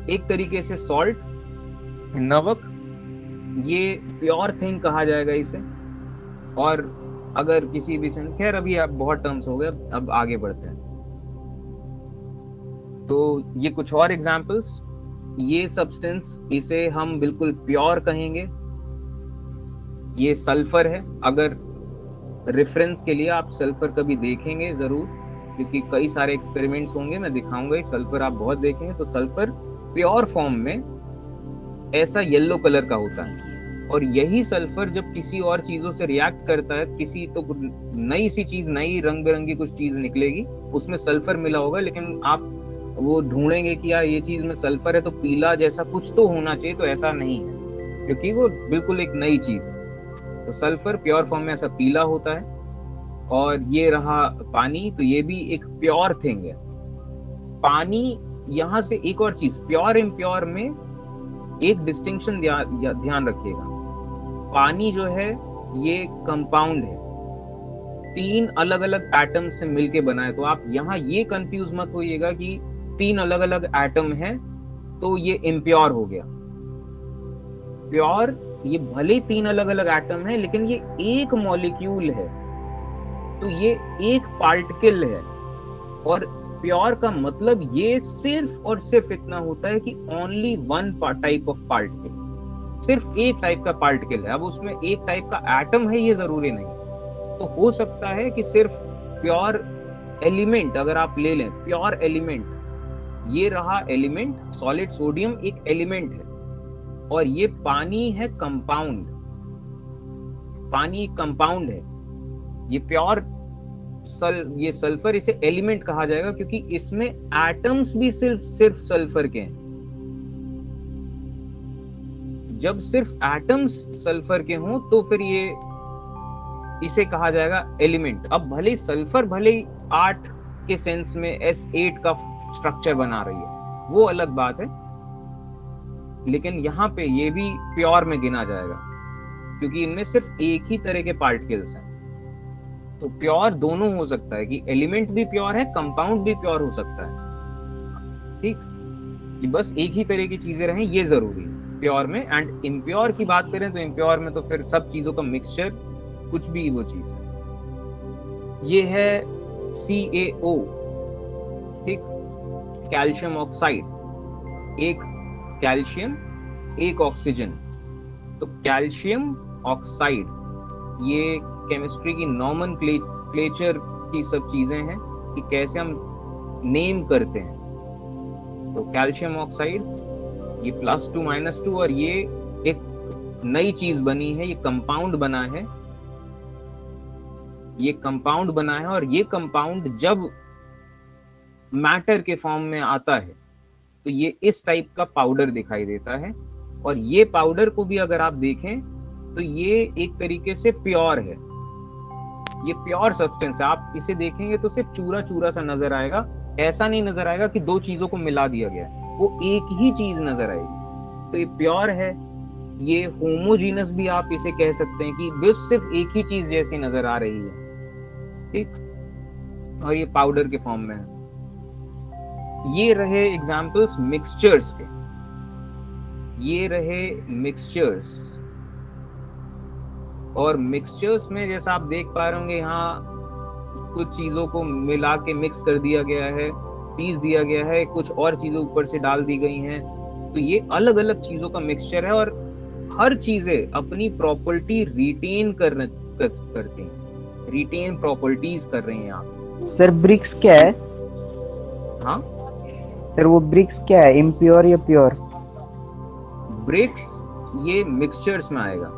एक तरीके से सॉल्ट, नमक, ये प्योर थिंग कहा जाएगा इसे। और अगर किसी भी सेंस, खैर अभी आप बहुत टर्म्स हो गए, अब आगे बढ़ते हैं। तो ये कुछ और एग्जांपल्स, ये सब्सटेंस, इसे हम बिल्कुल प्योर कहेंगे, ये सल्फर है। अगर रेफरेंस के लिए आप सल्फर कभी देखेंगे जरूर, क्योंकि कई सारे एक्सपेरिमेंट्स होंगे, मैं दिखाऊंगा, सल्फर आप बहुत देखेंगे। तो सल्फर प्योर फॉर्म में ऐसा येलो कलर का होता है, और यही सल्फर जब किसी और चीजों से रिएक्ट करता है, किसी तो नई सी चीज, नई रंग बिरंगी कुछ चीज निकलेगी, उसमें सल्फर मिला होगा, लेकिन आप वो ढूंढेंगे कि यार ये चीज में सल्फर है तो पीला जैसा कुछ तो होना चाहिए, तो ऐसा नहीं है, क्योंकि वो बिल्कुल एक नई चीज है। तो सल्फर प्योर फॉर्म में ऐसा पीला होता है। और ये रहा पानी, तो ये भी एक प्योर थिंग है। पानी, यहाँ से एक और चीज, प्योर इम्प्योर में एक डिस्टिंक्शन ध्यान रखिएगा। पानी जो है ये कंपाउंड है, 3 अलग अलग एटम से मिलके बना है। तो आप यहाँ ये कंफ्यूज मत होइएगा कि 3 अलग अलग एटम है तो ये इम्प्योर हो गया। प्योर, ये भले 3 अलग अलग एटम है, लेकिन ये एक मॉलिक्यूल है, तो ये एक पार्टिकल है। और प्योर का मतलब ये सिर्फ और सिर्फ इतना होता है कि only one type of particle, सिर्फ एक टाइप का पार्टिकल है। अब उसमें एक टाइप का एटम है ये जरूरी नहीं। तो हो सकता है कि सिर्फ प्योर एलिमेंट अगर आप ले लें, प्योर एलिमेंट, ये रहा एलिमेंट, सॉलिड सोडियम एक एलिमेंट है, और ये पानी है कंपाउंड, पानी कंपाउंड है। ये प्योर ये सल्फर, इसे एलिमेंट कहा जाएगा क्योंकि इसमें एटम्स भी सिर्फ सल्फर के हैं। जब सिर्फ एटम्स सल्फर के हों तो फिर ये इसे कहा जाएगा एलिमेंट। अब भले सल्फर भले 8 के सेंस में S8 का स्ट्रक्चर बना रही है, वो अलग बात है, लेकिन यहाँ पे ये भी प्योर में गिना जाएगा क्योंकि इनमें सिर्फ एक ही तरह के पार्टिकल्स हैं। तो प्योर दोनों हो सकता है कि एलिमेंट भी प्योर है, कंपाउंड भी प्योर हो सकता है, ठीक, कि बस एक ही तरह की चीजें रहें, ये जरूरी है प्योर में। एंड इम्प्योर की बात करें तो इम्प्योर में तो फिर सब चीजों का मिक्सचर, कुछ भी वो चीज है। ये है CaO, ठीक, कैल्शियम ऑक्साइड, एक कैल्शियम एक ऑक्सीजन। तो कैल्शियम ऑक्साइड, ये केमिस्ट्री की नॉमेनक्लेचर की सब चीजें हैं कि कैसे हम नेम करते हैं। तो कैल्शियम ऑक्साइड, ये +2 -2, और ये एक नई चीज बनी है, ये कंपाउंड बना है, ये कंपाउंड बना है। और ये कंपाउंड जब मैटर के फॉर्म में आता है तो ये इस टाइप का पाउडर दिखाई देता है। और ये पाउडर को भी अगर आप देखें तो ये एक तरीके से प्योर है, ये प्योर सब्सटेंस है। आप इसे देखेंगे तो सिर्फ चूरा चूरा सा नजर आएगा, ऐसा नहीं नजर आएगा कि 2 चीजों को मिला दिया गया है, वो एक ही चीज नजर आएगी। तो ये प्योर है। ये होमोजीनस भी आप इसे कह सकते हैं कि बस सिर्फ एक ही चीज जैसी नजर आ रही है, ठीक, और ये पाउडर के फॉर्म में है। ये रहे एग्जाम्पल्स मिक्सचर्स के, ये रहे मिक्सचर्स। और मिक्सचर्स में जैसा आप देख पा रहे होंगे, यहाँ कुछ चीजों को मिला के मिक्स कर दिया गया है, पीस दिया गया है, कुछ और चीजें ऊपर से डाल दी गई हैं। तो ये अलग अलग चीजों का मिक्सचर है, और हर चीजें अपनी प्रॉपर्टी रिटेन करती हैं, रिटेन प्रॉपर्टीज कर रही हैं आप।
सर ब्रिक्स क्या है?
हाँ
सर वो ब्रिक्स क्या है, इम्प्योर या प्योर?
ब्रिक्स ये मिक्सचर्स में आएगा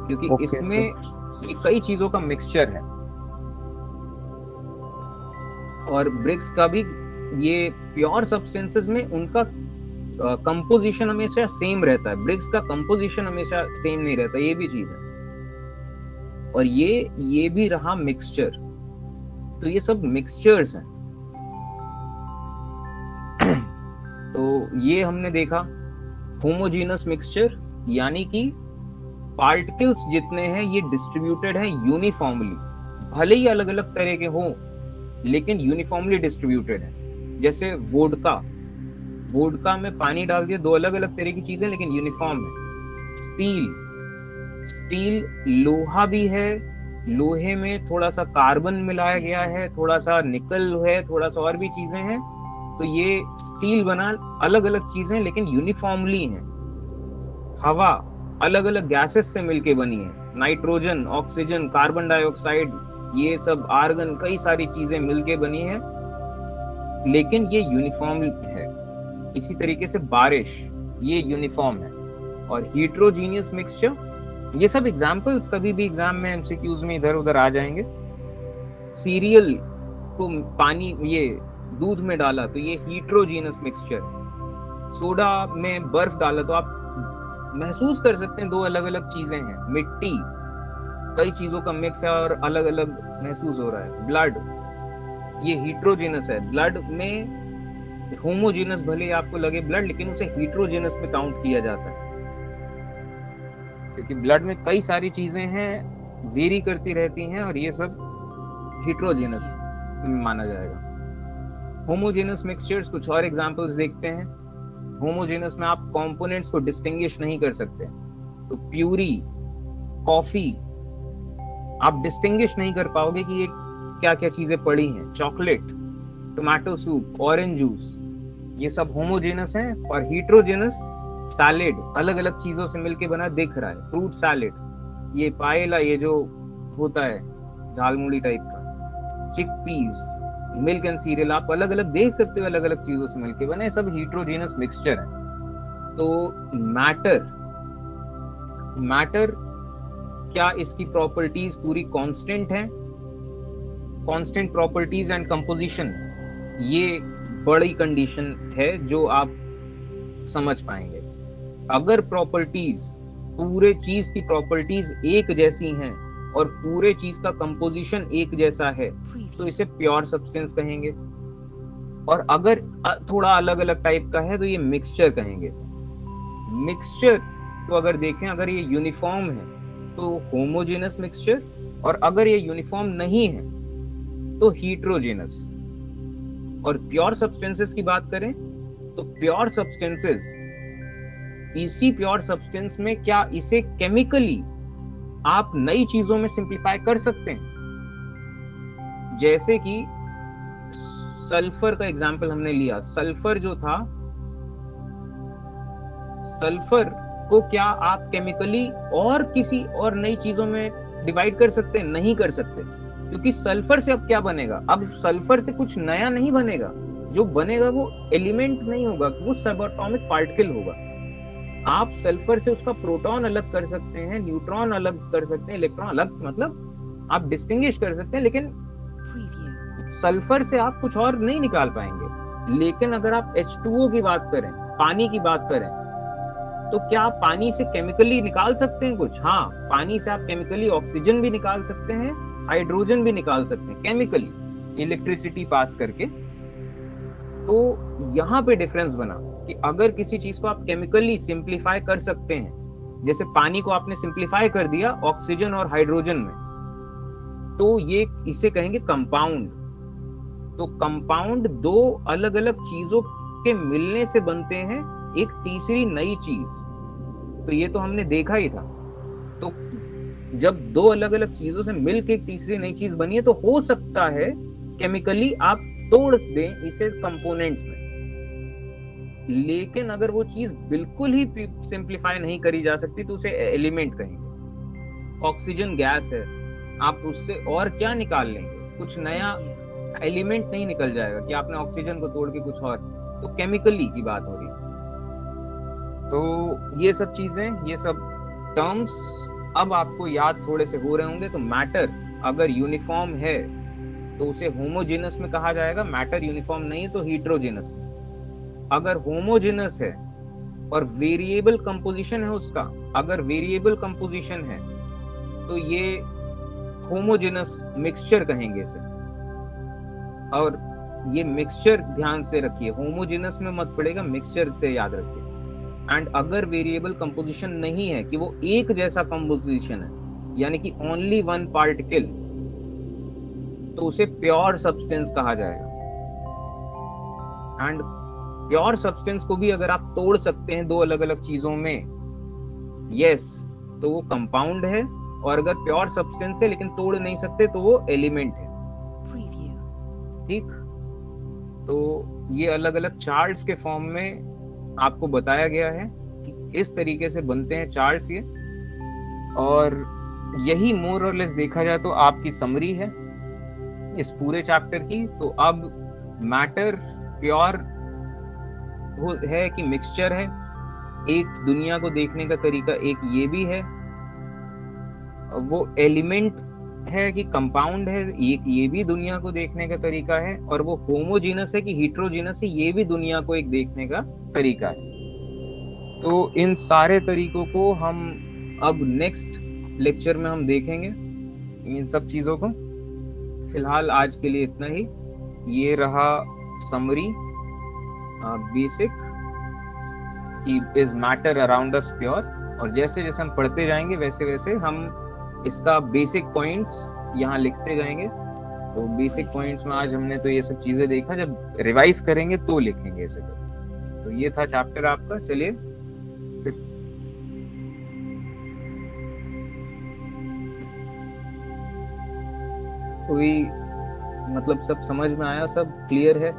क्योंकि इसमें ये कई चीजों का मिक्सचर है। और ब्रिक्स का भी, ये प्योर सब्सटेंसेस में उनका कंपोजिशन हमेशा सेम रहता है, ब्रिक्स का कंपोजिशन हमेशा सेम नहीं रहता, ये भी चीज है। और ये भी रहा मिक्सचर। तो ये सब मिक्सचर्स हैं। तो ये हमने देखा होमोजीनस मिक्सचर, यानी कि पार्टिकल्स जितने हैं ये डिस्ट्रीब्यूटेड हैं यूनिफॉर्मली, भले ही अलग अलग तरह के हों लेकिन यूनिफॉर्मली डिस्ट्रीब्यूटेड है। जैसे वोडका, वोडका में पानी डाल दिया, दो अलग अलग तरह की चीजें लेकिन यूनिफॉर्म है। स्टील, स्टील लोहा भी है, लोहे में थोड़ा सा कार्बन मिलाया गया है, थोड़ा सा निकल है, थोड़ा सा और भी चीजें हैं, तो ये स्टील बना, अलग अलग चीजें लेकिन यूनिफॉर्मली हैं। हवा अलग अलग गैसेस से मिलके बनी है, नाइट्रोजन, ऑक्सीजन, कार्बन डाइऑक्साइड, ये सब आर्गन, कई सारी चीजें मिलके बनी है लेकिन ये यूनिफॉर्म है। इसी तरीके से बारिश, ये यूनिफॉर्म है। और हीट्रोजीनियस मिक्सचर, ये सब एग्जांपल्स कभी भी एग्जाम में एमसीक्यूज में इधर उधर आ जाएंगे। सीरियल को पानी, ये दूध में डाला तो ये हीट्रोजीनियस मिक्सचर। सोडा में बर्फ डाला तो आप महसूस कर सकते हैं दो अलग अलग चीजें हैं। मिट्टी, कई चीजों का मिक्स है और अलग अलग महसूस हो रहा है। ब्लड, ये हीट्रोजीनस है। ब्लड में होमोजीनस भले आपको लगे ब्लड, लेकिन उसे हीट्रोजीनस में काउंट किया जाता है क्योंकि ब्लड में कई सारी चीजें हैं, वेरी करती रहती हैं और ये सब हीट्रोजीनस माना जाएगा। होमोजेनस मिक्सचर्स, कुछ और एग्जांपल्स देखते हैं। होमोजेनस में आप कंपोनेंट्स को डिस्टिंग्विश नहीं कर सकते, तो प्यूरी, कॉफी, आप डिस्टिंग्विश नहीं कर पाओगे कि ये क्या क्या चीजें पड़ी हैं। Chocolate, tomato soup, orange juice, ये सब होमोजेनस हैं। और हीट्रोजेनस, सैलेड अलग अलग चीजों से मिलके बना दिख रहा है, फ्रूट सैलेड, ये पाएला, ये जो होता है झालमुड़ी टाइप का, चिकपीस, मिल्क एंड सीरियल, आप अलग अलग देख सकते हो, अलग अलग चीजों से मिलके बने, सब हीट्रोजीनस मिक्सचर है। तो मैटर, मैटर क्या इसकी प्रॉपर्टीज पूरी कांस्टेंट हैं? कांस्टेंट प्रॉपर्टीज एंड कंपोजिशन, ये बड़ी कंडीशन है जो आप समझ पाएंगे। अगर प्रॉपर्टीज, पूरे चीज की प्रॉपर्टीज एक जैसी हैं और पूरे चीज का कंपोजिशन एक जैसा है तो इसे प्योर सब्सटेंस कहेंगे। और अगर थोड़ा अलग अलग टाइप का है तो ये मिक्सचर कहेंगे। मिक्सचर तो अगर देखें, अगर ये यूनिफॉर्म है तो होमोजेनस मिक्सचर, और अगर ये यूनिफॉर्म नहीं है तो हीट्रोजेनस। और प्योर सब्सटेंसेस की बात करें तो प्योर सब्सटेंसेस, इसी प्योर सब्सटेंस में क्या इसे केमिकली आप नई चीजों में सिंप्लीफाई कर सकते हैं? जैसे कि सल्फर का एग्जांपल हमने लिया। सल्फर जो था, सल्फर को क्या आप केमिकली और किसी और नई चीजों में डिवाइड कर सकते हैं? नहीं कर सकते, क्योंकि सल्फर से अब क्या बनेगा? अब सल्फर से कुछ नया नहीं बनेगा, जो बनेगा वो एलिमेंट नहीं होगा, वो सबएटॉमिक पार्टिकल होगा। आप सल्फर से उसका प्रोटॉन अलग कर सकते हैं, न्यूट्रॉन अलग कर सकते हैं, इलेक्ट्रॉन अलग, मतलब आप डिस्टिंग्विश कर सकते हैं, लेकिन सल्फर से आप कुछ और नहीं निकाल पाएंगे। लेकिन अगर आप H2O की बात करें, पानी की बात करें, तो क्या आप पानी से केमिकली निकाल सकते हैं कुछ? हाँ, पानी से आप केमिकली ऑक्सीजन भी निकाल सकते हैं, हाइड्रोजन भी निकाल सकते हैं केमिकली, इलेक्ट्रिसिटी पास करके। तो यहाँ पे डिफरेंस बना कि अगर किसी चीज को आप केमिकली सिंप्लीफाई कर सकते हैं, जैसे पानी को आपने सिंप्लीफाई कर दिया ऑक्सीजन और हाइड्रोजन में, तो ये इसे कहेंगे कंपाउंड। तो कंपाउंड दो अलग अलग चीजों के मिलने से बनते हैं एक तीसरी नई चीज। तो ये तो हमने देखा ही था। तो जब दो अलग अलग चीजों से मिलकर एक तीसरी नई चीज बनी है तो हो सकता है केमिकली आप तोड़ दें इसे कंपोनेंट्स में, लेकिन अगर वो चीज बिल्कुल ही सिंप्लीफाई नहीं करी जा सकती तो उसे एलिमेंट कहेंगे। ऑक्सीजन गैस है, आप उससे और क्या निकाल लेंगे? कुछ नया एलिमेंट नहीं निकल जाएगा कि आपने ऑक्सीजन को तोड़ के कुछ और, तो केमिकली की बात हो रही है। तो ये सब चीजें, ये सब टर्म्स अब आपको याद थोड़े से हो रहे होंगे। तो मैटर अगर यूनिफॉर्म है तो उसे होमोजेनस में कहा जाएगा, मैटर यूनिफॉर्म नहीं है तो हीट्रोजेनस में। अगर होमोजेनस है और वेरिएबल कंपोजिशन है उसका, अगर वेरिएबल कंपोजिशन है तो ये होमोजेनस मिक्सचर कहेंगे इसे। और ये मिक्सचर ध्यान से रखिए, होमोजेनस में मत पड़ेगा, मिक्सचर से याद रखिए। एंड अगर वेरिएबल कंपोजिशन नहीं है कि वो एक जैसा कंपोजिशन है, यानी कि ओनली वन पार्टिकल, तो उसे प्योर सब्सटेंस कहा जाएगा। एंड प्योर सब्सटेंस को भी अगर आप तोड़ सकते हैं दो अलग अलग चीजों में, यस, तो वो कंपाउंड है। और अगर प्योर सब्सटेंस है लेकिन तोड़ नहीं सकते तो वो एलिमेंट है। ठीक, तो ये अलग अलग चार्ट्स के फॉर्म में आपको बताया गया है कि इस तरीके से बनते हैं चार्ट्स ये। और यही मोर और लेस देखा जाए तो आपकी समरी है इस पूरे चैप्टर की। तो अब मैटर प्योर है कि मिक्सचर है, एक दुनिया को देखने का तरीका एक ये भी है। वो एलिमेंट है कि कंपाउंड है, एक ये भी दुनिया को देखने का तरीका है। और वो होमोजीनस है कि हीट्रोजीनस है, ये भी दुनिया को एक देखने का तरीका है। तो इन सारे तरीकों को हम अब नेक्स्ट लेक्चर में हम देखेंगे, इन सब चीजों को। फिलहाल आज के लिए इतना ही। ये रहा समरी बेसिक कि is matter around us pure. और जैसे जैसे हम पढ़ते जाएंगे वैसे वैसे हम इसका बेसिक पॉइंट्स यहाँ लिखते जाएंगे। तो बेसिक पॉइंट्स में आज हमने तो ये सब चीजें देखा, जब रिवाइज करेंगे तो लिखेंगे इसे। तो ये था चैप्टर आपका। चलिए कोई मतलब सब समझ में आया, सब क्लियर है?